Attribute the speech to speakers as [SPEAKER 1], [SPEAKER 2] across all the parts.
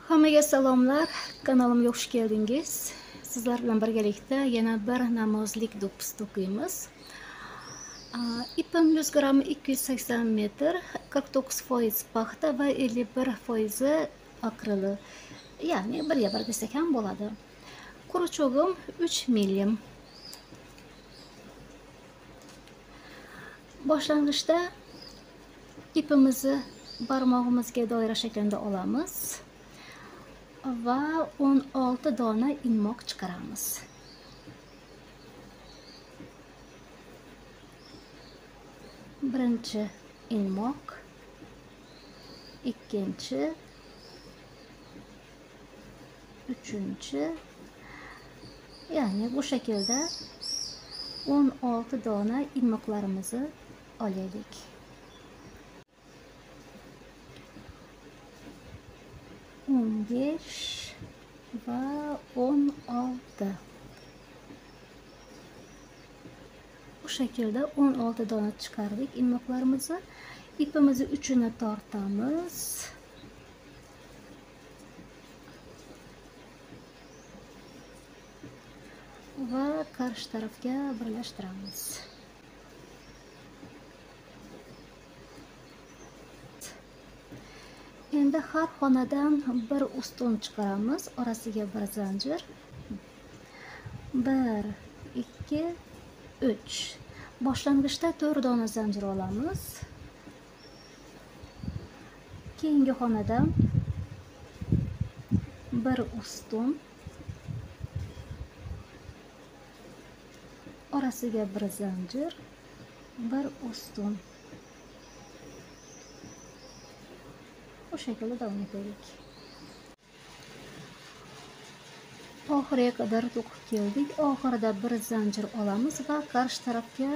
[SPEAKER 1] Hammaga salomlar, kanalimga xush keldingiz. Sizlar bilan birgalikda yana bir namozlik do'ppis to'qiymiz. Ipim 100 gramm 280 metr, 49% paxta va 51% akrili. Ya'ni 1/1 desak ham bo'ladi. Quruchog'im 3 mm. Boshlang'ishda ipimizni barmog'imizga doira shaklida olamiz va 16 dona ilmoq chiqaramiz. Birinchi ilmoq, ikkinchi, uchinchi, ya'ni bu shaklda 16 dona ilmoqlarimizni olaylik. O'n besh va 16. Bu shaklda 16 dona chiqardik ilmoqlarimizni. Ipimizni uchini tortamiz. Va qarshi tarafga birlashtiramiz. Endi har xonadan bir ustun chiqaramiz, orasiga bir zanjir. 1 2 3. Boshlang'ishda 4 dona zanjir olamiz. Keyingi xonadan bir ustun, orasiga bir zanjir, bir ustun. Bu şekilde devam edelim. Oxiriga qadar to'qib keldik. Oxirida bir zanjir olamiz va qarshi tarafga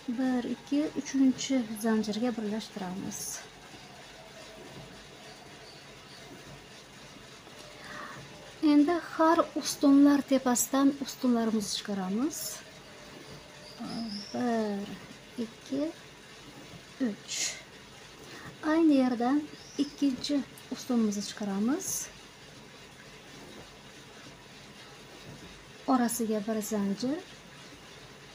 [SPEAKER 1] 1 2 3-chi zanjirga birlashtiramiz. Endi har ustunlar tepasidan ustunlarimizni chiqaramiz. 1 2 3. Aynı yerden ikkinchi ustunimizni chiqaramiz. Orasiga bir zanjir.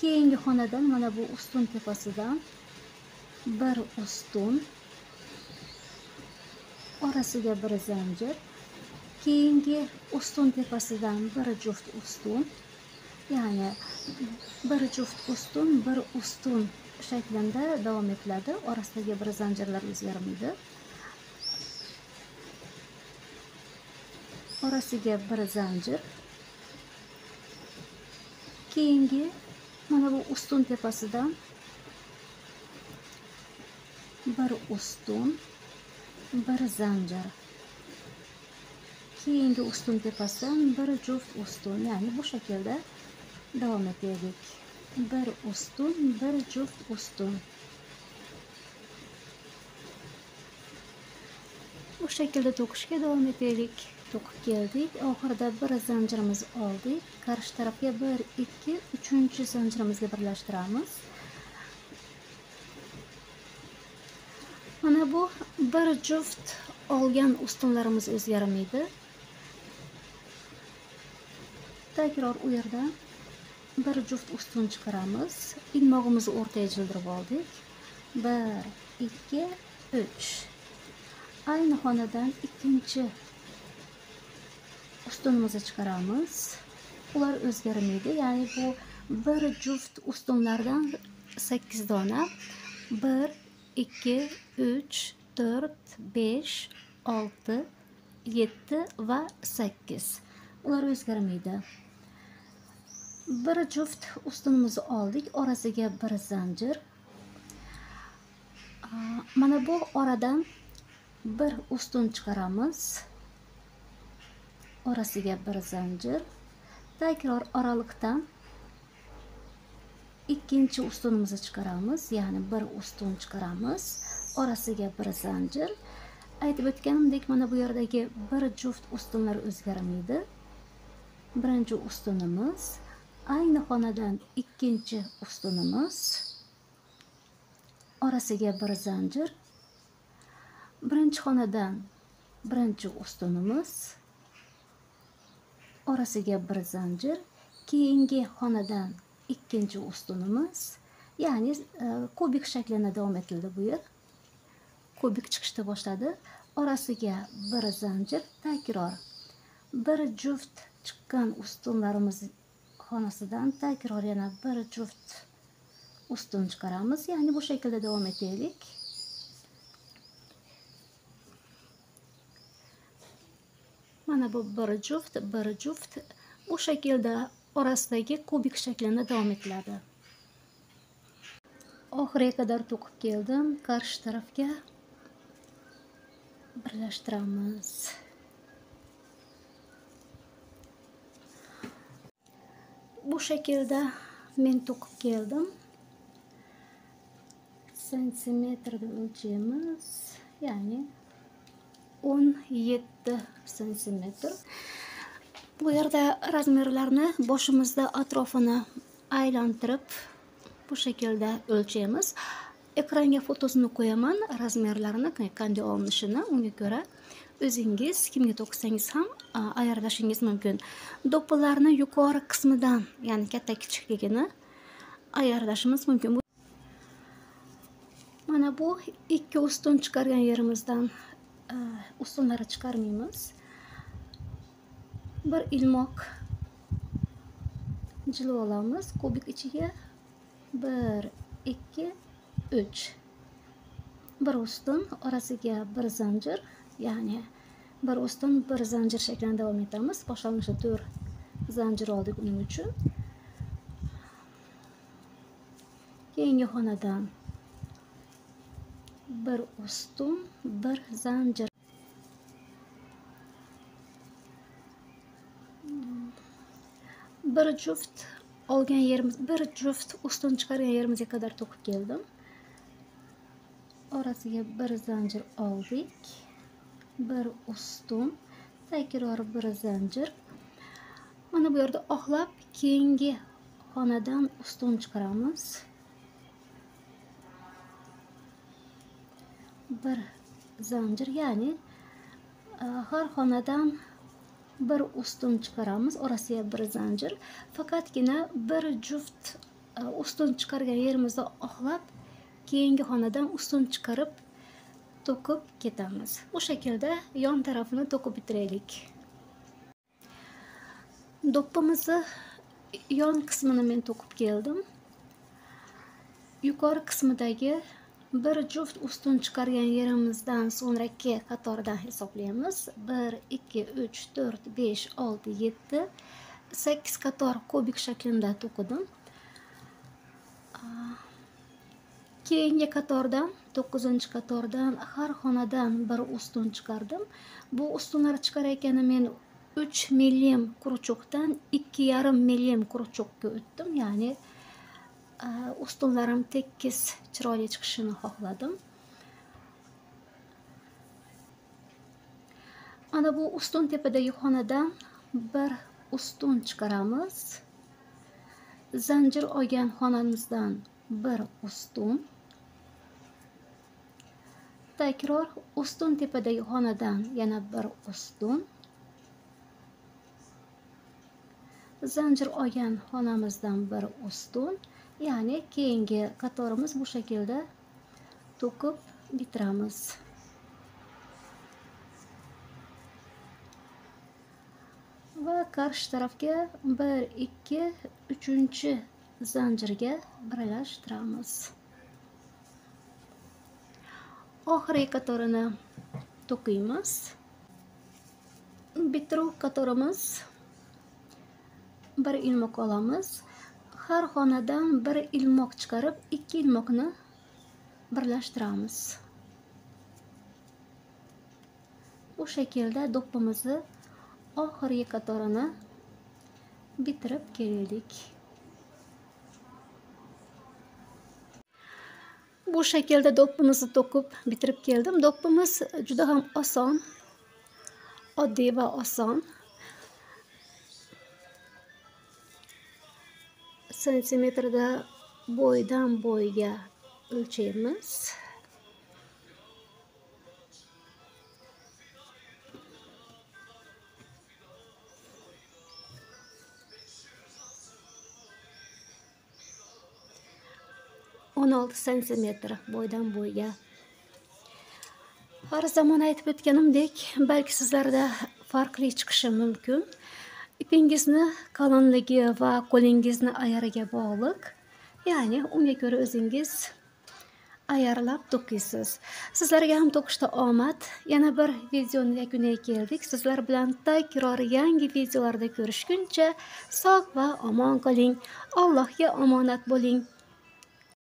[SPEAKER 1] Keyingi xonadan mana bu ustun tepasidan bir ustun, orasiga bir zanjir. Keyingi ustun tepasidan bir juft ustun, ya'ni bir juft ustun, bir ustun shaklida davom etiladi. Orasidagi bir zanjirlar o'zgarmaydi. Orasiga bir zanjir. Keyingi mana bu ustun tepasidan bir ustun, bir zanjir. Keyingi ustun tepasidan bir juft ustun, ya'ni bu shaklda davom etaylik. Bir ustun, bir juft ustun. Bu şekilde to'qishga davom etaylik. To'qib keldik. Oxirida bir zanjirimizni oldik. Qarshi tarafga 1 2 3-chi zanjirimizga birlashtiramiz. Mana bu bir juft olgan ustunlarimiz o'zgarmaydi. Tekrar u yerdan bir juft ustun chiqaramiz. Ilmog'imizni o'rtaga jildirib oldik. 1 2 3. Aynı xonadan ikkinchi ustunimizni chiqaramiz. Ular o'zgarmaydi. Ya'ni bu bir juft ustunlardan 8 dona. 1 2 3 4 5 6 7 va 8. Ular o'zgarmaydi. Bir juft ustunimizni oldik, orasiga bir zanjir. Mana bu oradan bir ustun chiqaramiz. Orasiga bir zanjir. Tekrar aralıktan ikkinchi ustunimizni chiqaramiz, ya'ni bir ustun chiqaramiz. Orasiga bir zanjir. Aytib o'tganimdek, mana bu yerdagi bir juft ustunlar o'zgarmaydi. Birinchi ustunimiz, aynı xonadan ikkinchi ustunimiz, orasiga bir zanjir. Birinchi xonadan birinchi ustunimiz, orasiga bir zanjir, keyingi xonadan ikkinchi ustunimiz, ya'ni kubik shaklida davom etildi. Bu yer kubik chiqishda boshladi. Orasiga bir zanjir, takror bir juft chiqqan ustunlarimiz xonasidan takror yana bir juft ustun chiqaramiz. Ya'ni bu shaklda davom etaylik. Mana bu bir juft bu shaklda orasidagi kubik shaklida davom etiladi. Oxiriga qadar to'qib keldim. Qarshi tarafga birlashtiramiz. Bu shaklda men to'qib keldim. Santimetrda o'lchaymiz. Ya'ni 17 santimetr. Bu yerda razmerlarni boshimizda atrofini aylantirib bu shaklda o'lchaymiz. Ekranga fotosini qo'yaman, razmerlarini qanday olinishini. Unga ko'ra o'zingiz kimga to'qisangiz ham ayarlashingiz mumkin. Do'ppilarni yuqori qismidan, ya'ni katta kichikligini ayarlashimiz mumkin. Mana bu ikki ustun chiqargan yerimizdan ustunlarni chiqarmaymiz. Bir ilmoq jilib olamiz. Kubik ichiga 1, 2, 3. Bir ustun, orasiga bir zanjir, ya'ni bir ustun, bir zanjir shaklida davom etamiz. Boshlang'ich 4 zanjir oldik uning uchun. Keyingi xonadan bir ustun, bir zanjir. Bir juft olgan yerimiz, bir juft ustun chiqargan yerimizga qadar to'qib keldim. Orasiga bir zanjir oldik. Bir ustun, takror bir zanjir. Mana bu yerda oqlab keyingi xonadan ustun chiqaramiz. Bir zanjir, ya'ni har xonadan bir ustun chiqaramiz, orasiga bir zanjir. Faqatgina bir juft ustun chiqargan yerimizda oqlab keyingi xonadan ustun chiqarib to'qib ketamiz. Bu shaklda yon tarafini to'qib bitiraylik. Do'ppimizni yon qismini men to'qib keldim. Yuqori qismidagi bir juft ustun chiqargan yerimizdan so'ngraki qatordan hisoblaymiz. 1, 2, 3, 4, 5, 6, 7, 8 qator kubik shaklida to'qidim. Keyingi qatordan, 9-qatordan har xonadan bir ustun chiqardim. Bu ustunlar chiqarayotganda men 3 mm quruchoqdan 2,5 mm quruchoqqa o'tdim. Ya'ni ustunlarim tekis, chiroyli chiqishini xohladim. Ana bu ustun tepadagi xonadan bir ustun chiqaramiz. Zanjir olgan xonamizdan bir ustun. Takror ustun tepadagi xonadan yana bir ustun. Zanjir olgan xonamizdan bir ustun. Ya'ni keyingi qatorimiz bu shaklda to'qib bitiramiz. Va qarshi tarafga 1, 2, 3 zanjirga birlashtiramiz. Oxirgi qatorini to'qiymiz. Bitiruv qatorimiz, bir ilmoq olamiz. Har xonadan bir ilmoq chiqarib, ikki ilmoqni birlashtiramiz. Bu shaklda do'ppimizni oxirgi qatorini bitirib kelaylik. Bu shaklda do'ppimizni to'qib bitirib keldim. Do'ppimiz juda ham oson, oddiy va oson. Santimetrda bo'ydan bo'yga o'lchaymiz. 16 santimetr bo'ydan bo'yga. Har zaman aytib o'tganimdek, balki sizlarda farqli chiqishi mumkin. Ipingizni qalinligi va qo'lingizni ayariga bog'liq. Ya'ni unga ko'ra o'zingiz ayarlab to'qiysiz. Sizlarga ham to'qishda omad. Yana bir videoning yakuniga keldik. Sizlar bilan takror yangi videolarda ko'rishguncha sog' va omon qoling. Allohga omonat bo'ling.